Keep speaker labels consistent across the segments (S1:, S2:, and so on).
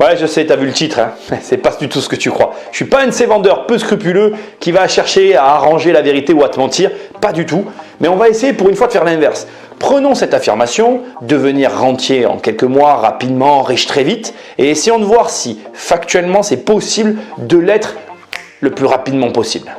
S1: Ouais, je sais, tu as vu le titre, hein. C'est pas du tout ce que tu crois. Je suis pas un de ces vendeurs peu scrupuleux qui va chercher à arranger la vérité ou à te mentir, pas du tout. Mais on va essayer pour une fois de faire l'inverse. Prenons cette affirmation, devenir rentier en quelques mois, rapidement, riche très vite, et essayons de voir si factuellement c'est possible de l'être le plus rapidement possible.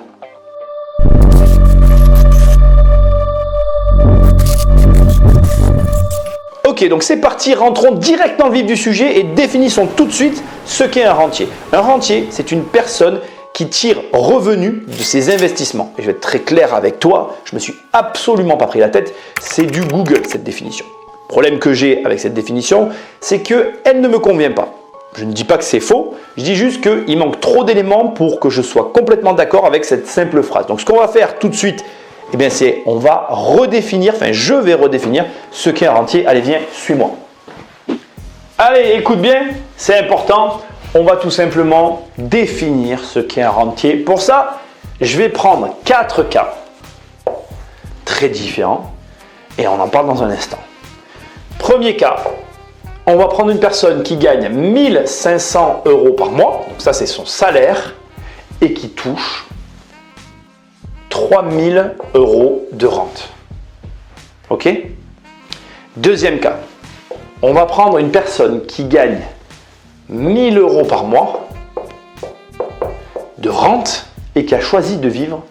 S1: Ok, donc c'est parti, rentrons direct dans le vif du sujet et définissons tout de suite ce qu'est un rentier. Un rentier, c'est une personne qui tire revenu de ses investissements. Et je vais être très clair avec toi, je ne me suis absolument pas pris la tête, c'est du Google cette définition. Le problème que j'ai avec cette définition, c'est qu'elle ne me convient pas. Je ne dis pas que c'est faux, je dis juste qu'il manque trop d'éléments pour que je sois complètement d'accord avec cette simple phrase. Donc ce qu'on va faire tout de suite, eh bien on va redéfinir, je vais redéfinir ce qu'est un rentier. Allez, viens, suis-moi. Allez, écoute bien, c'est important. On va tout simplement définir ce qu'est un rentier. Pour ça, je vais prendre 4 cas très différents et on en parle dans un instant. Premier cas, on va prendre une personne qui gagne 1 500 € par mois, donc ça c'est son salaire, et qui touche 3 000 € de rente. Ok? Deuxième cas, on va prendre une personne qui gagne 1 000 € par mois de rente et qui a choisi de vivre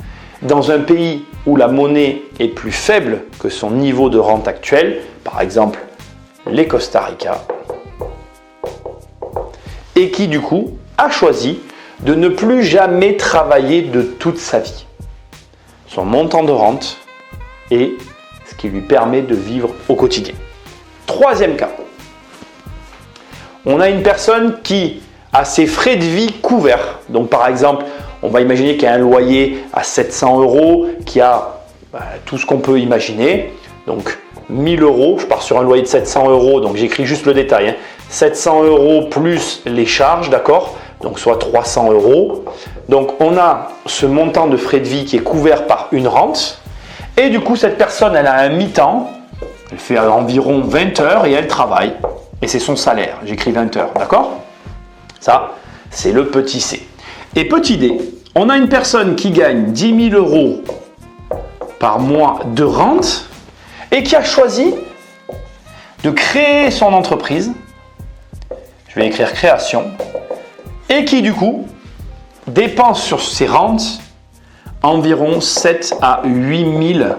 S1: dans un pays où la monnaie est plus faible que son niveau de rente actuel, par exemple les Costa Rica, et qui du coup a choisi de ne plus jamais travailler de toute sa vie. Son montant de rente est ce qui lui permet de vivre au quotidien. Troisième cas, on a une personne qui a ses frais de vie couverts. Donc par exemple, on va imaginer qu'il y a un loyer à 700 €, qui a tout ce qu'on peut imaginer. Donc 1 000 €, je pars sur un loyer de 700 €, donc j'écris juste le détail, hein. 700 € plus les charges, d'accord? Donc soit 300 €. Donc on a ce montant de frais de vie qui est couvert par une rente. Et du coup, cette personne, elle a un mi-temps, elle fait environ 20 heures et elle travaille. Et c'est son salaire, j'écris 20 heures, d'accord? Ça, c'est le petit C. Et petit D, on a une personne qui gagne 10 000 € par mois de rente et qui a choisi de créer son entreprise. Je vais écrire création. Et qui du coup dépense sur ses rentes environ 7 à 8 000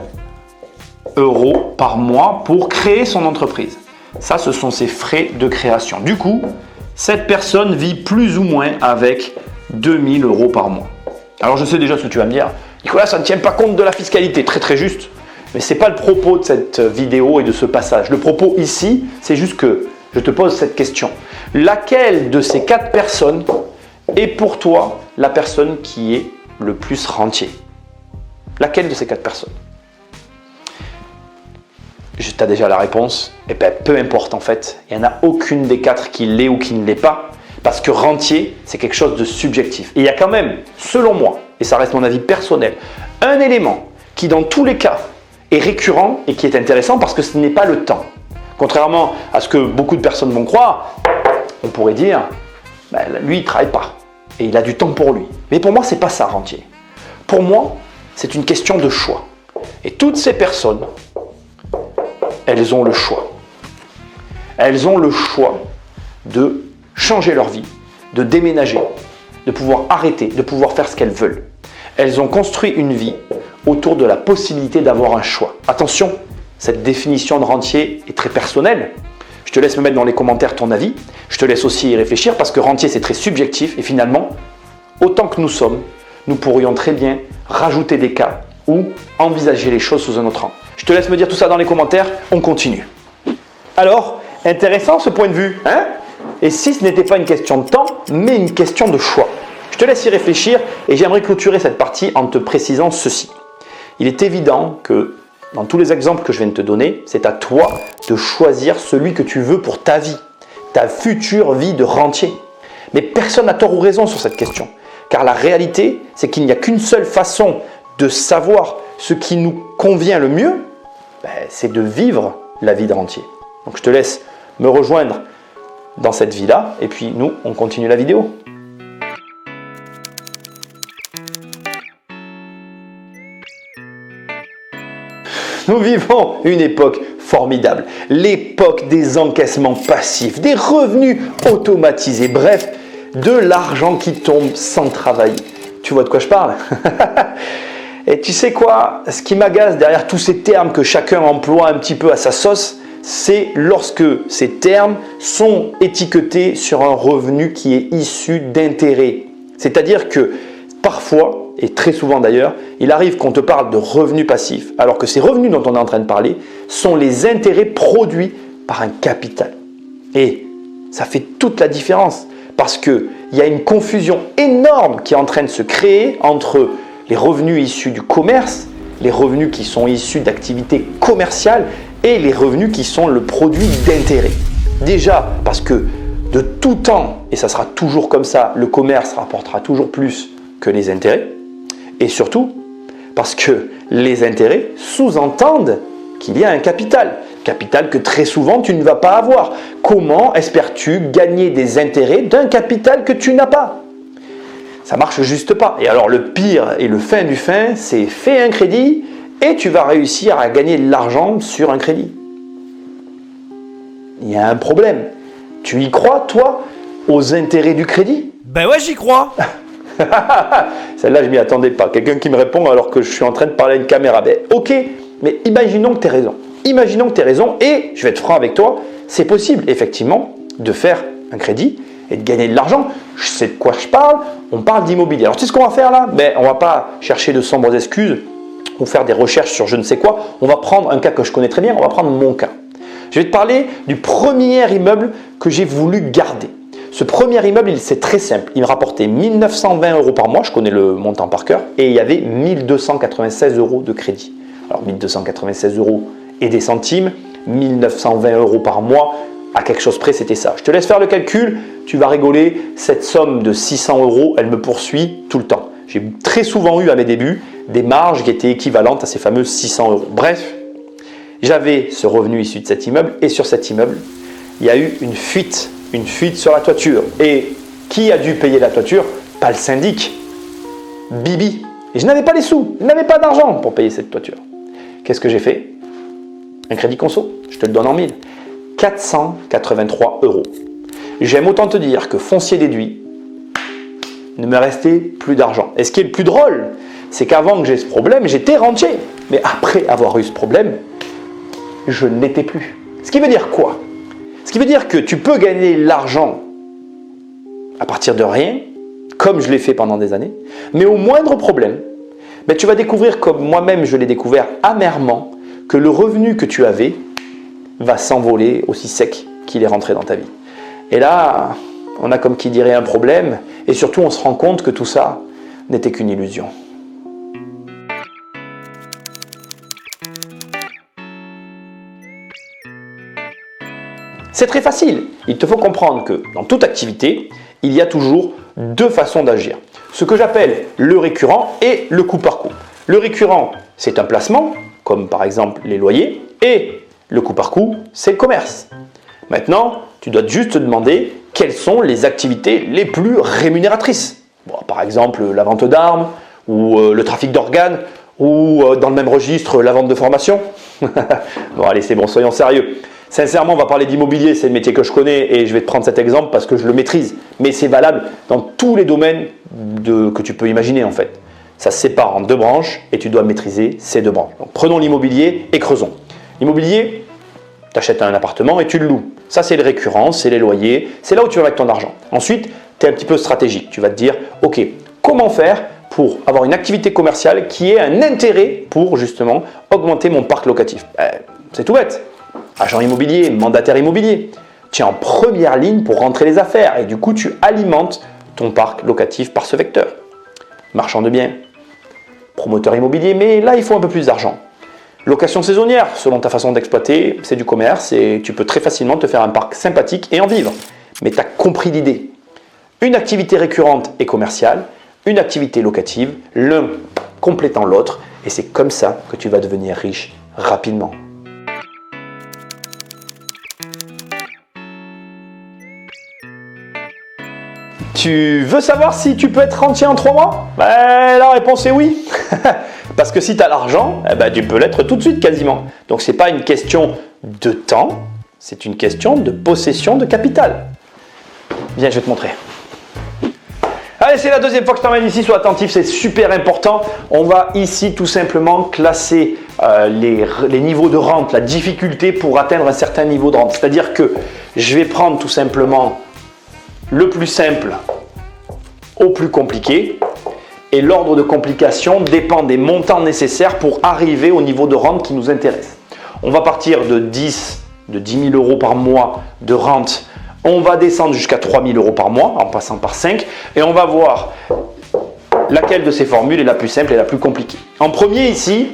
S1: € par mois pour créer son entreprise. Ça, ce sont ses frais de création. Du coup, cette personne vit plus ou moins avec 2 000 € par mois. Alors je sais déjà ce que tu vas me dire. Nicolas, ça ne tient pas compte de la fiscalité. Très très juste. Mais ce n'est pas le propos de cette vidéo et de ce passage. Le propos ici, c'est juste que je te pose cette question. Laquelle de ces 4 personnes est pour toi la personne qui est le plus rentier? Laquelle de ces 4 personnes? Tu as déjà la réponse. Et bien, peu importe en fait. Il n'y en a aucune des 4 qui l'est ou qui ne l'est pas. Parce que rentier, c'est quelque chose de subjectif. Et il y a quand même, selon moi, et ça reste mon avis personnel, un élément qui dans tous les cas est récurrent et qui est intéressant parce que ce n'est pas le temps. Contrairement à ce que beaucoup de personnes vont croire, on pourrait dire, lui il ne travaille pas et il a du temps pour lui. Mais pour moi, ce n'est pas ça rentier. Pour moi, c'est une question de choix. Et toutes ces personnes, elles ont le choix. Elles ont le choix de changer leur vie, de déménager, de pouvoir arrêter, de pouvoir faire ce qu'elles veulent. Elles ont construit une vie autour de la possibilité d'avoir un choix. Attention, cette définition de rentier est très personnelle. Je te laisse me mettre dans les commentaires ton avis. Je te laisse aussi y réfléchir parce que rentier, c'est très subjectif. Et finalement, autant que nous sommes, nous pourrions très bien rajouter des cas ou envisager les choses sous un autre angle. Je te laisse me dire tout ça dans les commentaires. On continue. Alors, intéressant ce point de vue, hein? Et si ce n'était pas une question de temps, mais une question de choix? Je te laisse y réfléchir et j'aimerais clôturer cette partie en te précisant ceci. Il est évident que dans tous les exemples que je viens de te donner, c'est à toi de choisir celui que tu veux pour ta vie, ta future vie de rentier. Mais personne n'a tort ou raison sur cette question. Car la réalité, c'est qu'il n'y a qu'une seule façon de savoir ce qui nous convient le mieux, c'est de vivre la vie de rentier. Donc je te laisse me rejoindre dans cette vie-là. Et puis nous, on continue la vidéo. Nous vivons une époque formidable, l'époque des encaissements passifs, des revenus automatisés, bref, de l'argent qui tombe sans travailler. Tu vois de quoi je parle? Et tu sais quoi? Ce qui m'agace derrière tous ces termes que chacun emploie un petit peu à sa sauce, c'est lorsque ces termes sont étiquetés sur un revenu qui est issu d'intérêts. C'est-à-dire que parfois, et très souvent d'ailleurs, il arrive qu'on te parle de revenus passifs, alors que ces revenus dont on est en train de parler sont les intérêts produits par un capital. Et ça fait toute la différence, parce qu'il y a une confusion énorme qui est en train de se créer entre les revenus issus du commerce, les revenus qui sont issus d'activités commerciales et les revenus qui sont le produit d'intérêts. Déjà, parce que de tout temps, et ça sera toujours comme ça, le commerce rapportera toujours plus que les intérêts. Et surtout, parce que les intérêts sous-entendent qu'il y a un capital. Capital que très souvent tu ne vas pas avoir. Comment espères-tu gagner des intérêts d'un capital que tu n'as pas? Ça marche juste pas. Et alors le pire et le fin du fin, c'est fais un crédit et tu vas réussir à gagner de l'argent sur un crédit. Il y a un problème. Tu y crois, toi, aux intérêts du crédit?
S2: Ben ouais, j'y crois.
S1: Celle-là, je m'y attendais pas. Quelqu'un qui me répond alors que je suis en train de parler à une caméra. Ben, ok, mais imaginons que tu aies raison. Imaginons que tu aies raison et je vais être franc avec toi, c'est possible effectivement de faire un crédit et de gagner de l'argent. Je sais de quoi je parle, on parle d'immobilier. Alors tu sais ce qu'on va faire là? Ben, on ne va pas chercher de sombres excuses ou faire des recherches sur je ne sais quoi. On va prendre un cas que je connais très bien, on va prendre mon cas. Je vais te parler du premier immeuble que j'ai voulu garder. Ce premier immeuble, c'est très simple. Il me rapportait 1 920 € par mois, je connais le montant par cœur, et il y avait 1 296 € de crédit. Alors 1 296 € et des centimes, 1 920 € par mois, à quelque chose près, c'était ça. Je te laisse faire le calcul, tu vas rigoler, cette somme de 600 €, elle me poursuit tout le temps. J'ai très souvent eu à mes débuts des marges qui étaient équivalentes à ces fameux 600 €. Bref, j'avais ce revenu issu de cet immeuble, et sur cet immeuble, il y a eu une fuite sur la toiture. Et qui a dû payer la toiture? Pas le syndic, Bibi. Et je n'avais pas les sous, je n'avais pas d'argent pour payer cette toiture. Qu'est-ce que j'ai fait? Un crédit conso, je te le donne en 1000. 483 €. J'aime autant te dire que foncier déduit, il ne me restait plus d'argent. Et ce qui est le plus drôle, c'est qu'avant que j'ai ce problème, j'étais rentier. Mais après avoir eu ce problème, je ne l'étais plus. Ce qui veut dire quoi? Ce qui veut dire que tu peux gagner l'argent à partir de rien, comme je l'ai fait pendant des années, mais au moindre problème, ben tu vas découvrir, comme moi-même je l'ai découvert amèrement, que le revenu que tu avais va s'envoler aussi sec qu'il est rentré dans ta vie. Et là, on a comme qui dirait un problème, et surtout on se rend compte que tout ça n'était qu'une illusion. C'est très facile. Il te faut comprendre que dans toute activité, il y a toujours deux façons d'agir. Ce que j'appelle le récurrent et le coup par coup. Le récurrent, c'est un placement, comme par exemple les loyers, et le coup par coup, c'est le commerce. Maintenant, tu dois juste te demander quelles sont les activités les plus rémunératrices. Bon, par exemple, la vente d'armes, ou le trafic d'organes, ou dans le même registre, la vente de formation. Bon, allez, c'est bon, soyons sérieux. Sincèrement, on va parler d'immobilier, c'est le métier que je connais et je vais te prendre cet exemple parce que je le maîtrise. Mais c'est valable dans tous les domaines que tu peux imaginer en fait. Ça se sépare en deux branches et tu dois maîtriser ces deux branches. Donc, prenons l'immobilier et creusons. L'immobilier, tu achètes un appartement et tu le loues. Ça, c'est le récurrent, c'est les loyers, c'est là où tu vas mettre ton argent. Ensuite, tu es un petit peu stratégique. Tu vas te dire, ok, comment faire pour avoir une activité commerciale qui ait un intérêt pour justement augmenter mon parc locatif? C'est tout bête. Agent immobilier, mandataire immobilier. Tu es en première ligne pour rentrer les affaires et du coup, tu alimentes ton parc locatif par ce vecteur. Marchand de biens, promoteur immobilier, mais là, il faut un peu plus d'argent. Location saisonnière, selon ta façon d'exploiter, c'est du commerce et tu peux très facilement te faire un parc sympathique et en vivre. Mais tu as compris l'idée. Une activité récurrente et commerciale, une activité locative, l'un complétant l'autre et c'est comme ça que tu vas devenir riche rapidement. Tu veux savoir si tu peux être rentier en 3 mois? La réponse est oui. Parce que si tu as l'argent, tu peux l'être tout de suite quasiment. Donc ce n'est pas une question de temps, c'est une question de possession de capital. Viens, je vais te montrer. Allez, c'est la deuxième fois que je t'emmène ici, sois attentif, c'est super important. On va ici tout simplement classer les niveaux de rente, la difficulté pour atteindre un certain niveau de rente. C'est-à-dire que je vais prendre tout simplement le plus simple au plus compliqué. Et l'ordre de complication dépend des montants nécessaires pour arriver au niveau de rente qui nous intéresse. On va partir de 10 000 euros par mois de rente. On va descendre jusqu'à 3 000 euros par mois en passant par 5. Et on va voir laquelle de ces formules est la plus simple et la plus compliquée. En premier ici,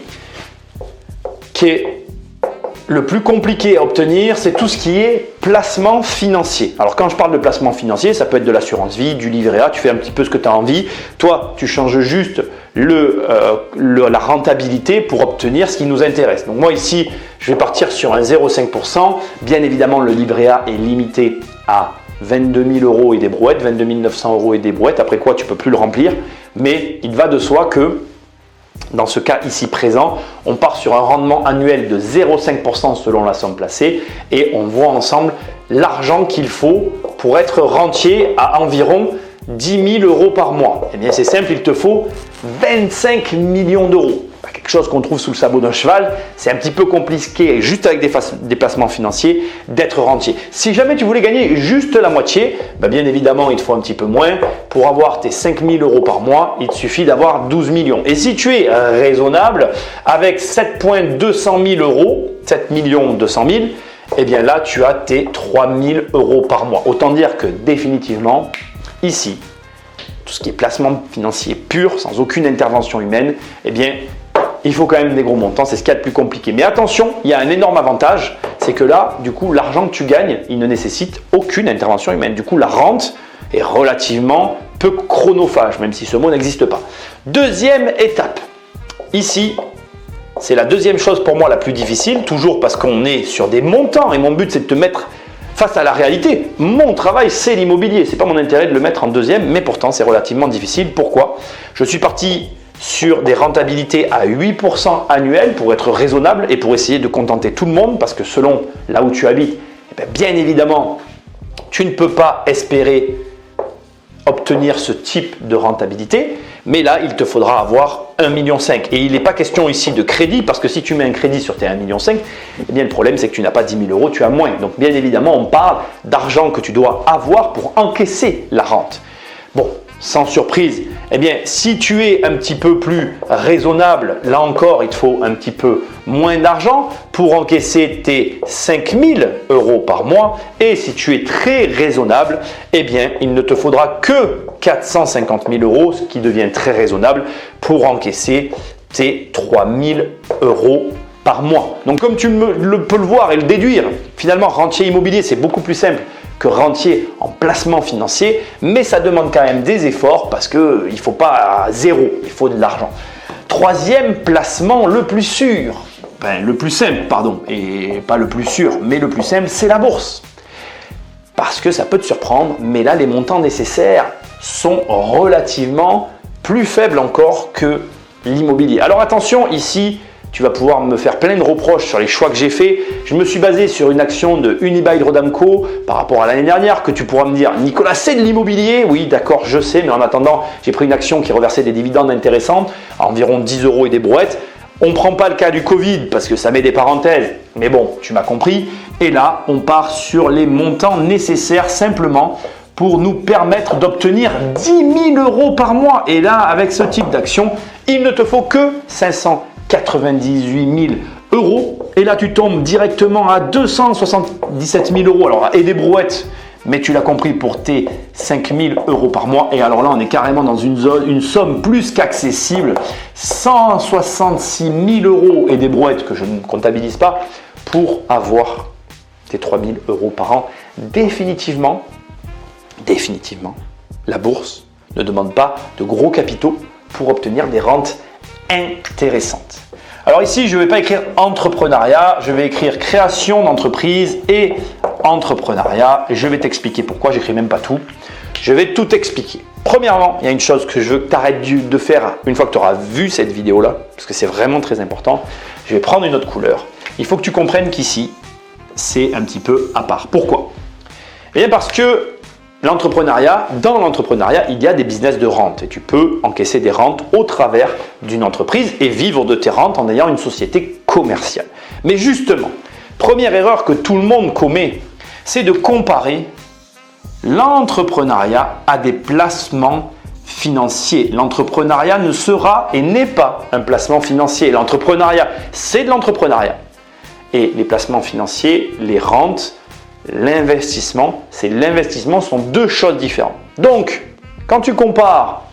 S1: qui est le plus compliqué à obtenir, c'est tout ce qui est placement financier. Alors quand je parle de placement financier, ça peut être de l'assurance vie, du livret A, tu fais un petit peu ce que tu as envie. Toi, tu changes juste la rentabilité pour obtenir ce qui nous intéresse. Donc moi ici, je vais partir sur un 0,5%. Bien évidemment, le livret A est limité à 22 000 euros et des brouettes, 22 900 euros et des brouettes, après quoi tu ne peux plus le remplir. Mais il va de soi que dans ce cas ici présent, on part sur un rendement annuel de 0,5% selon la somme placée et on voit ensemble l'argent qu'il faut pour être rentier à environ 10 000 euros par mois. Eh bien c'est simple, il te faut 25 millions d'euros. Quelque chose qu'on trouve sous le sabot d'un cheval, c'est un petit peu compliqué juste avec des placements financiers d'être rentier. Si jamais tu voulais gagner juste la moitié, bien évidemment il te faut un petit peu moins. Pour avoir tes 5 000 euros par mois, il te suffit d'avoir 12 millions. Et si tu es raisonnable, avec 7,200 000 euros, 7 200 000, eh bien là tu as tes 3 000 euros par mois. Autant dire que définitivement, ici, tout ce qui est placement financier pur, sans aucune intervention humaine, eh bien il faut quand même des gros montants, c'est ce qu'il y a de plus compliqué. Mais attention, il y a un énorme avantage, c'est que là, du coup, l'argent que tu gagnes, il ne nécessite aucune intervention humaine. Du coup, la rente est relativement peu chronophage, même si ce mot n'existe pas. Deuxième étape, ici, c'est la deuxième chose pour moi la plus difficile, toujours parce qu'on est sur des montants et mon but c'est de te mettre face à la réalité. Mon travail, c'est l'immobilier, c'est pas mon intérêt de le mettre en deuxième, mais pourtant c'est relativement difficile. Pourquoi? Je suis parti sur des rentabilités à 8% annuels pour être raisonnable et pour essayer de contenter tout le monde parce que selon là où tu habites, bien évidemment, tu ne peux pas espérer obtenir ce type de rentabilité, mais là, il te faudra avoir 1,5 million. Et il n'est pas question ici de crédit parce que si tu mets un crédit sur tes 1,5 million, eh bien, le problème, c'est que tu n'as pas 10 000 euros, tu as moins. Donc, bien évidemment, on parle d'argent que tu dois avoir pour encaisser la rente. Bon, sans surprise, eh bien, si tu es un petit peu plus raisonnable, là encore, il te faut un petit peu moins d'argent pour encaisser tes 5 000 euros par mois. Et si tu es très raisonnable, eh bien, il ne te faudra que 450 000 euros, ce qui devient très raisonnable pour encaisser tes 3 000 euros par mois. Donc, comme tu peux le voir et le déduire, finalement, rentier immobilier, c'est beaucoup plus simple que rentier en placement financier, mais ça demande quand même des efforts parce qu'il ne faut pas à zéro, il faut de l'argent. Troisième placement, le plus sûr, le plus simple, pardon, et pas le plus sûr, mais le plus simple, c'est la bourse. Parce que ça peut te surprendre, mais là, les montants nécessaires sont relativement plus faibles encore que l'immobilier. Alors attention, ici, tu vas pouvoir me faire plein de reproches sur les choix que j'ai faits. Je me suis basé sur une action de Unibail-Rodamco par rapport à l'année dernière que tu pourras me dire, Nicolas, c'est de l'immobilier. Oui, d'accord, je sais, mais en attendant, j'ai pris une action qui reversait des dividendes intéressantes, à environ 10 euros et des brouettes. On ne prend pas le cas du Covid parce que ça met des parenthèses, mais bon, tu m'as compris. Et là, on part sur les montants nécessaires simplement pour nous permettre d'obtenir 10 000 euros par mois. Et là, avec ce type d'action, il ne te faut que 598 000 euros. Et là, tu tombes directement à 277 000 euros. Alors, et des brouettes, mais tu l'as compris, pour tes 5 000 euros par mois. Et alors là, on est carrément dans une somme plus qu'accessible. 166 000 euros et des brouettes que je ne comptabilise pas pour avoir tes 3 000 euros par an. Définitivement, la bourse ne demande pas de gros capitaux pour obtenir des rentes intéressantes. Alors ici, je ne vais pas écrire entrepreneuriat, je vais écrire création d'entreprise et entrepreneuriat. Je vais t'expliquer pourquoi, j'écris même pas tout. Je vais tout expliquer. Premièrement, il y a une chose que je veux que tu arrêtes de faire une fois que tu auras vu cette vidéo-là, parce que c'est vraiment très important. Je vais prendre une autre couleur. Il faut que tu comprennes qu'ici, c'est un petit peu à part. Pourquoi? Eh bien parce que dans l'entrepreneuriat, il y a des business de rente et tu peux encaisser des rentes au travers d'une entreprise et vivre de tes rentes en ayant une société commerciale. Mais justement, première erreur que tout le monde commet, c'est de comparer l'entrepreneuriat à des placements financiers. L'entrepreneuriat ne sera et n'est pas un placement financier. L'entrepreneuriat, c'est de l'entrepreneuriat. Et les placements financiers, les rentes, l'investissement, c'est l'investissement sont deux choses différentes. Donc, quand tu compares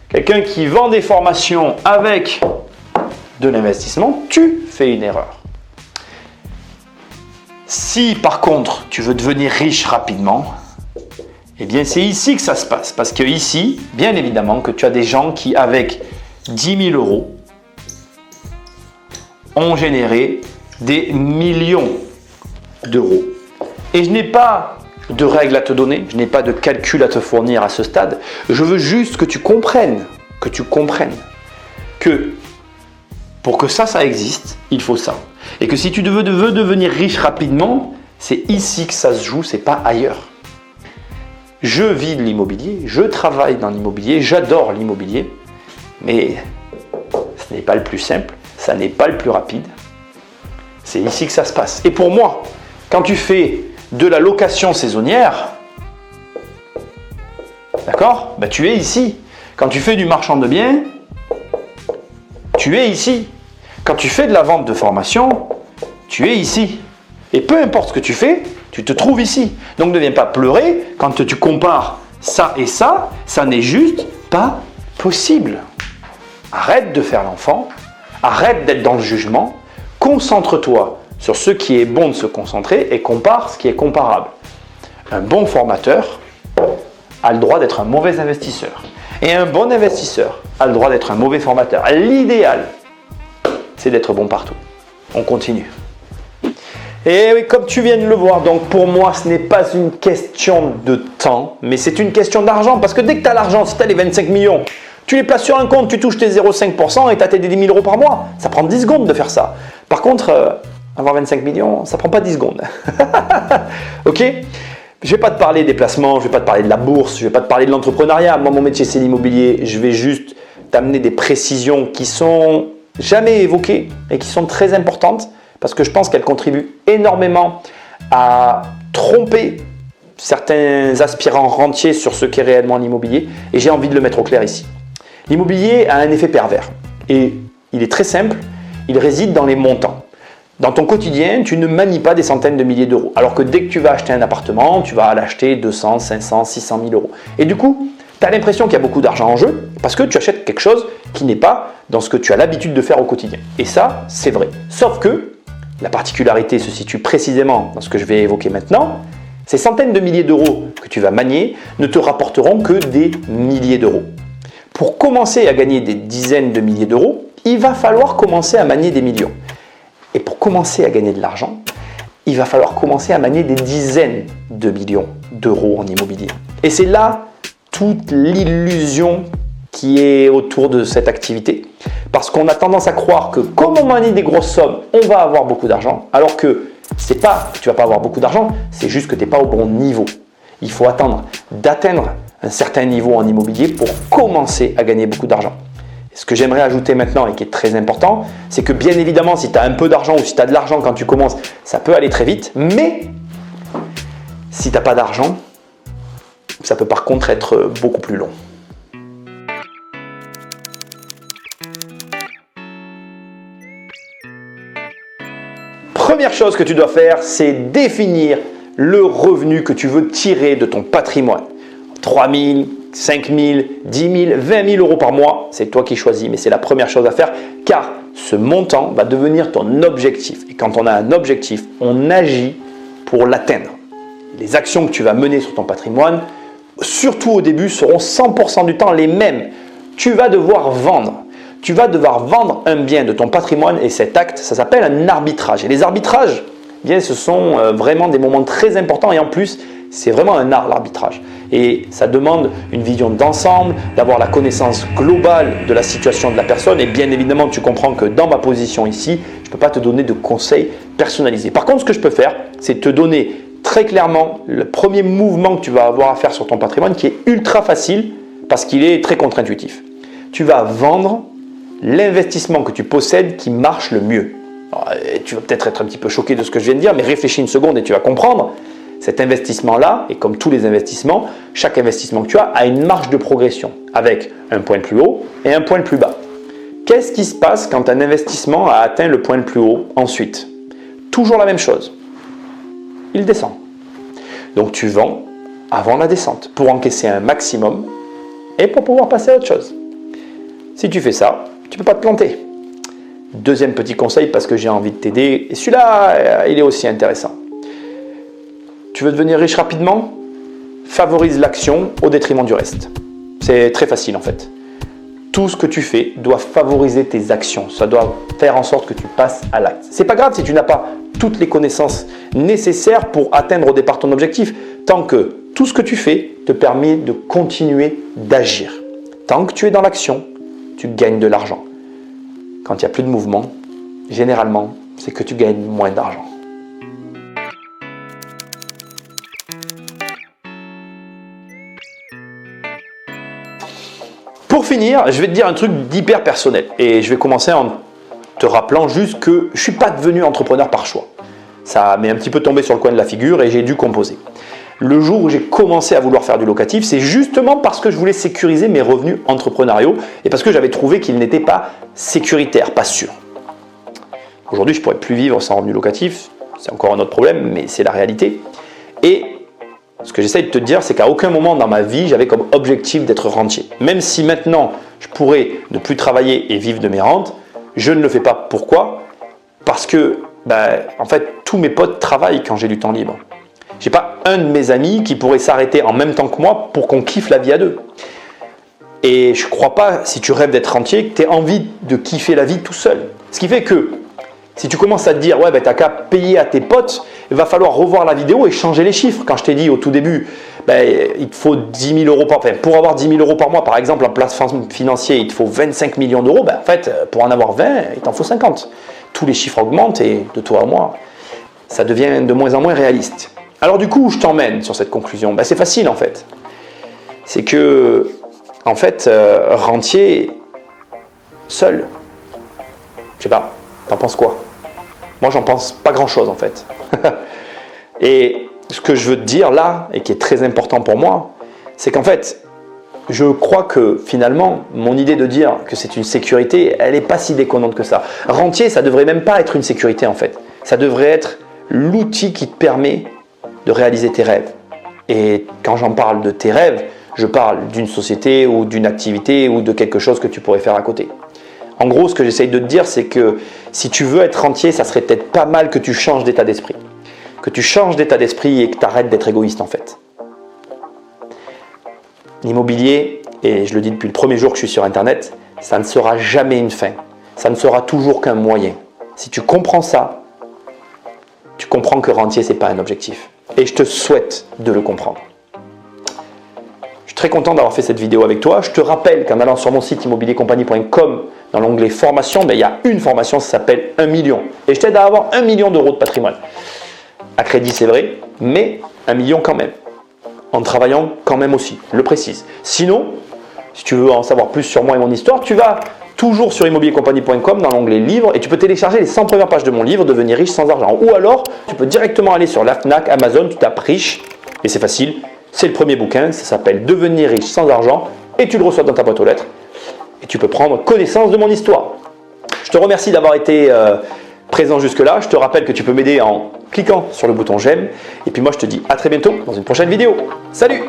S1: quelqu'un qui vend des formations avec de l'investissement, tu fais une erreur. Si par contre, tu veux devenir riche rapidement, eh bien, c'est ici que ça se passe. Parce que ici, bien évidemment, que tu as des gens qui, avec 10 000 euros, ont généré des millions d'euros. Et je n'ai pas de règles à te donner, je n'ai pas de calcul à te fournir à ce stade. Je veux juste que tu comprennes que pour que ça existe, il faut ça. Et que si tu veux devenir riche rapidement, c'est ici que ça se joue, c'est pas ailleurs. Je vis de l'immobilier, je travaille dans l'immobilier, j'adore l'immobilier, mais ce n'est pas le plus simple, ça n'est pas le plus rapide. C'est ici que ça se passe. Et pour moi, quand tu fais de la location saisonnière, d'accord, tu es ici. Quand tu fais du marchand de biens, tu es ici. Quand tu fais de la vente de formation, tu es ici. Et peu importe ce que tu fais, tu te trouves ici. Donc ne viens pas pleurer quand tu compares ça et ça n'est juste pas possible. Arrête de faire l'enfant, arrête d'être dans le jugement, concentre-toi sur ce qui est bon de se concentrer et compare ce qui est comparable. Un bon formateur a le droit d'être un mauvais investisseur. Et un bon investisseur a le droit d'être un mauvais formateur. L'idéal, c'est d'être bon partout. On continue. Et oui, comme tu viens de le voir, donc pour moi, ce n'est pas une question de temps, mais c'est une question d'argent. Parce que dès que tu as l'argent, si tu as les 25 millions, tu les places sur un compte, tu touches tes 0,5% et tu as tes 10 000 euros par mois. Ça prend 10 secondes de faire ça. Par contre, avoir 25 millions, ça ne prend pas 10 secondes. Ok? Je ne vais pas te parler des placements, je ne vais pas te parler de la bourse, je ne vais pas te parler de l'entrepreneuriat. Moi, mon métier, c'est l'immobilier. Je vais juste t'amener des précisions qui sont jamais évoquées et qui sont très importantes parce que je pense qu'elles contribuent énormément à tromper certains aspirants rentiers sur ce qu'est réellement l'immobilier et j'ai envie de le mettre au clair ici. L'immobilier a un effet pervers et il est très simple, il réside dans les montants. Dans ton quotidien, tu ne manies pas des centaines de milliers d'euros. Alors que dès que tu vas acheter un appartement, tu vas l'acheter 200, 500, 600 000 euros. Et du coup, tu as l'impression qu'il y a beaucoup d'argent en jeu parce que tu achètes quelque chose qui n'est pas dans ce que tu as l'habitude de faire au quotidien. Et ça, c'est vrai. Sauf que la particularité se situe précisément dans ce que je vais évoquer maintenant. Ces centaines de milliers d'euros que tu vas manier ne te rapporteront que des milliers d'euros. Pour commencer à gagner des dizaines de milliers d'euros, il va falloir commencer à manier des millions. Et pour commencer à gagner de l'argent, il va falloir commencer à manier des dizaines de millions d'euros en immobilier. Et c'est là toute l'illusion qui est autour de cette activité. Parce qu'on a tendance à croire que comme on manie des grosses sommes, on va avoir beaucoup d'argent. Alors que c'est pas que tu vas pas avoir beaucoup d'argent, c'est juste que tu n'es pas au bon niveau. Il faut attendre d'atteindre un certain niveau en immobilier pour commencer à gagner beaucoup d'argent. Ce que j'aimerais ajouter maintenant et qui est très important, c'est que bien évidemment, si tu as un peu d'argent ou si tu as de l'argent quand tu commences, ça peut aller très vite. Mais si tu n'as pas d'argent, ça peut par contre être beaucoup plus long. Première chose que tu dois faire, c'est définir le revenu que tu veux tirer de ton patrimoine. 3 000, 5 000, 10 000, 20 000 euros par mois, c'est toi qui choisis, mais c'est la première chose à faire car ce montant va devenir ton objectif. Et quand on a un objectif, on agit pour l'atteindre. Les actions que tu vas mener sur ton patrimoine, surtout au début, seront 100% du temps les mêmes. Tu vas devoir vendre. Tu vas devoir vendre un bien de ton patrimoine et cet acte, ça s'appelle un arbitrage. Et les arbitrages, bien, ce sont vraiment des moments très importants et en plus, c'est vraiment un art l'arbitrage. Et ça demande une vision d'ensemble, d'avoir la connaissance globale de la situation de la personne. Et bien évidemment, tu comprends que dans ma position ici, je ne peux pas te donner de conseils personnalisés. Par contre, ce que je peux faire, c'est te donner très clairement le premier mouvement que tu vas avoir à faire sur ton patrimoine qui est ultra facile parce qu'il est très contre-intuitif. Tu vas vendre l'investissement que tu possèdes qui marche le mieux. Alors, tu vas peut-être être un petit peu choqué de ce que je viens de dire, mais réfléchis une seconde et tu vas comprendre. Cet investissement-là, et comme tous les investissements, chaque investissement que tu as a une marge de progression avec un point le plus haut et un point le plus bas. Qu'est-ce qui se passe quand un investissement a atteint le point le plus haut ensuite? Toujours la même chose. Il descend. Donc tu vends avant la descente pour encaisser un maximum et pour pouvoir passer à autre chose. Si tu fais ça, tu ne peux pas te planter. Deuxième petit conseil parce que j'ai envie de t'aider, et celui-là, il est aussi intéressant. Tu veux devenir riche rapidement? Favorise l'action au détriment du reste. C'est très facile en fait. Tout ce que tu fais doit favoriser tes actions. Ça doit faire en sorte que tu passes à l'acte. C'est pas grave si tu n'as pas toutes les connaissances nécessaires pour atteindre au départ ton objectif, tant que tout ce que tu fais te permet de continuer d'agir. Tant que tu es dans l'action, tu gagnes de l'argent. Quand il n'y a plus de mouvement, généralement, c'est que tu gagnes moins d'argent. Pour finir, je vais te dire un truc d'hyper personnel et je vais commencer en te rappelant juste que je ne suis pas devenu entrepreneur par choix. Ça m'est un petit peu tombé sur le coin de la figure et j'ai dû composer. Le jour où j'ai commencé à vouloir faire du locatif, c'est justement parce que je voulais sécuriser mes revenus entrepreneuriaux et parce que j'avais trouvé qu'ils n'étaient pas sécuritaires, pas sûrs. Aujourd'hui, je ne pourrais plus vivre sans revenu locatif, c'est encore un autre problème, mais c'est la réalité. Et ce que j'essaie de te dire, c'est qu'à aucun moment dans ma vie, j'avais comme objectif d'être rentier. Même si maintenant, je pourrais ne plus travailler et vivre de mes rentes, je ne le fais pas. Pourquoi? Parce que, en fait, tous mes potes travaillent quand j'ai du temps libre. Je n'ai pas un de mes amis qui pourrait s'arrêter en même temps que moi pour qu'on kiffe la vie à deux. Et je ne crois pas, si tu rêves d'être rentier, que tu aies envie de kiffer la vie tout seul. Ce qui fait que, si tu commences à te dire, ouais, tu n'as qu'à payer à tes potes, il va falloir revoir la vidéo et changer les chiffres. Quand je t'ai dit au tout début, il te faut 10 000 euros pour avoir 10 000 euros par mois, par exemple, en placement financier, il te faut 25 millions d'euros. En fait, pour en avoir 20, il t'en faut 50. Tous les chiffres augmentent et de toi à moi, ça devient de moins en moins réaliste. Alors du coup, je t'emmène sur cette conclusion. C'est facile en fait. C'est que, en fait, rentier, seul, je sais pas, t'en penses quoi? Moi, j'en pense pas grand-chose en fait. Et ce que je veux te dire là, et qui est très important pour moi, c'est qu'en fait, je crois que finalement, mon idée de dire que c'est une sécurité, elle n'est pas si déconnante que ça. Rentier, ça devrait même pas être une sécurité en fait. Ça devrait être l'outil qui te permet de réaliser tes rêves. Et quand j'en parle de tes rêves, je parle d'une société ou d'une activité ou de quelque chose que tu pourrais faire à côté. En gros, ce que j'essaye de te dire, c'est que si tu veux être rentier, ça serait peut-être pas mal que tu changes d'état d'esprit. Que tu changes d'état d'esprit et que tu arrêtes d'être égoïste en fait. L'immobilier, et je le dis depuis le premier jour que je suis sur Internet, ça ne sera jamais une fin. Ça ne sera toujours qu'un moyen. Si tu comprends ça, tu comprends que rentier, ce n'est pas un objectif. Et je te souhaite de le comprendre. Je suis très content d'avoir fait cette vidéo avec toi. Je te rappelle qu'en allant sur mon site immobiliercompagnie.com, dans l'onglet formation, il y a une formation, ça s'appelle 1 million. Et je t'aide à avoir 1 million d'euros de patrimoine. À crédit, c'est vrai, mais 1 million quand même. En travaillant quand même aussi, je le précise. Sinon, si tu veux en savoir plus sur moi et mon histoire, tu vas toujours sur immobiliercompagnie.com dans l'onglet livre et tu peux télécharger les 100 premières pages de mon livre Devenir riche sans argent. Ou alors, tu peux directement aller sur la Fnac, Amazon, tu tapes riche et c'est facile. C'est le premier bouquin, ça s'appelle Devenir riche sans argent et tu le reçois dans ta boîte aux lettres et tu peux prendre connaissance de mon histoire. Je te remercie d'avoir été présent jusque-là. Je te rappelle que tu peux m'aider en cliquant sur le bouton j'aime et puis moi je te dis à très bientôt dans une prochaine vidéo. Salut!